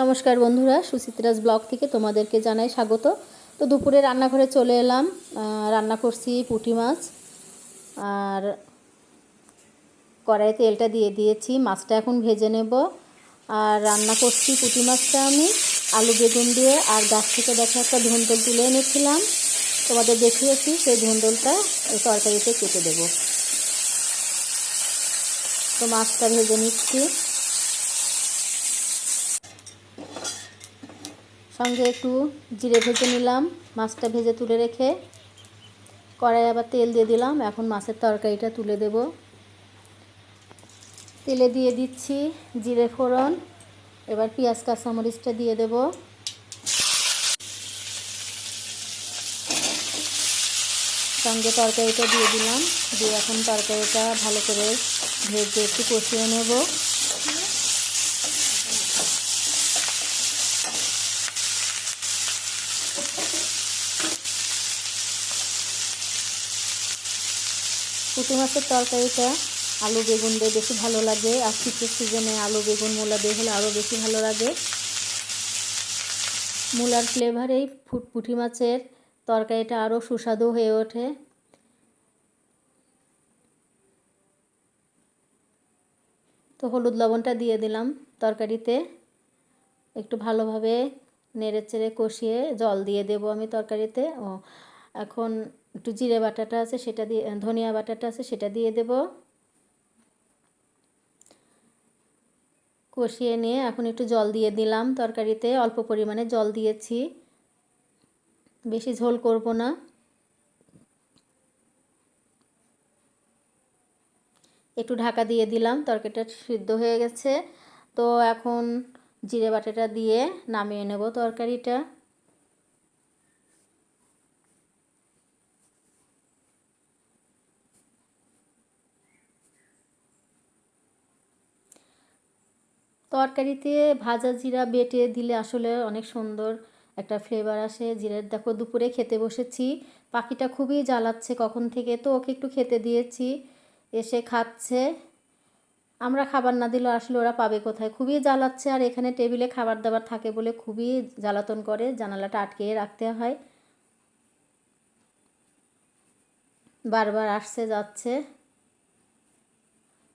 নমস্কার বন্ধুরা, সুচিত্রাস ব্লগ থেকে তোমাদেরকে জানাই স্বাগত। তো দুপুরে রান্নাঘরে চলে এলাম। রান্না করছি পুঁটি মাছ, আর কড়াইয়ে তেলটা দিয়ে দিয়েছি। মাছটা এখন ভেজে নেব। আর রান্না করছি পুঁটি মাছটা আমি আলু বেগুন দিয়ে, আর গাছ থেকে দেখে একটা ধুন্দল তুলে এনেছিলাম, তোমাদের দেখিয়েছি। সেই ধুন্দলটা এই তরকারিতে কেটে দেব। তো মাছটা ভেজে নিচ্ছি, সঙ্গে একটু জিরে ভেজে নিলাম। মাছটা ভেজে তুলে রেখে কড়াই আবার তেল দিয়ে দিলাম। এখন মাছের তরকারিটা তুলে দেব। তেলে দিয়ে দিচ্ছি জিরে ফোড়ন, এবার পেঁয়াজ কাঁচামরিচটা দিয়ে দেব। সঙ্গে তরকারিটা দিয়ে দিলাম, দিয়ে এখন তরকারিটা ভালো করে ভেজে একটু কষিয়ে নেব। পুঁটি মাছের তরকারিটা আলু বেগুন দিয়ে বেশি ভালো লাগে, আর শীতের সিজনে আলু বেগুন মূলা দিয়ে হলে আরও বেশি ভালো লাগে। মূলার ফ্লেভারেই পুঁটি মাছের তরকারিটা আরও সুস্বাদু হয়ে ওঠে। তো হলুদ লবণটা দিয়ে দিলাম তরকারিতে, একটু ভালোভাবে নেড়ে চেড়ে কষিয়ে জল দিয়ে দেব আমি তরকারিতে। এখন একটু জিরে বাটাটা আছে সেটা দিয়ে, ধনিয়া বাটাটা আছে সেটা দিয়ে দেব। কষিয়ে নিয়ে এখন একটু জল দিয়ে দিলাম তরকারিতে, অল্প পরিমাণে জল দিয়েছি, বেশি ঝোল করব না। একটু ঢাকা দিয়ে দিলাম, তরকারিটা সিদ্ধ হয়ে গেছে। তো এখন জিরে বাটাটা দিয়ে নামিয়ে নেব তরকারিটা। তরকারিতে ভাজা জিরা বেটে দিলে আসলে অনেক সুন্দর একটা ফ্লেভার আসে জিরার। দেখো দুপুরে খেতে বসেছি, পাখিটা খুবই জ্বালাচ্ছে কখন থেকে, তো ওকে একটু খেতে দিয়েছি, এসে খাচ্ছে। আমরা খাবার না দিলেও আসলে ওরা পাবে কোথায়, খুবই জ্বালাচ্ছে। আর এখানে টেবিলে খাবার দাবার থাকে বলে খুবই জ্বালাতন করে, জানালাটা আটকে রাখতে হয়, বারবার আসছে যাচ্ছে।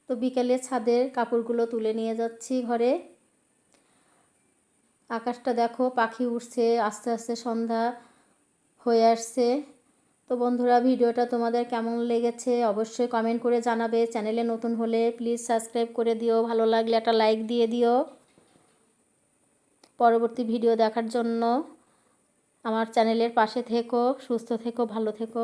তো বিকেলে ছাদের কাপড়গুলো তুলে নিয়ে যাচ্ছি ঘরে। আকাশটা দেখো, পাখি উঠছে, আস্তে আস্তে সন্ধ্যা হয়ে আসছে। তো বন্ধুরা, ভিডিওটা তোমাদের কেমন লেগেছে অবশ্যই কমেন্ট করে জানাবে। চ্যানেলে নতুন হলে প্লিজ সাবস্ক্রাইব করে দিও, ভালো লাগলে একটা লাইক দিয়ে দিও। পরবর্তী ভিডিও দেখার জন্য আমার চ্যানেলের পাশে থেকো, সুস্থ থেকো, ভালো থেকো।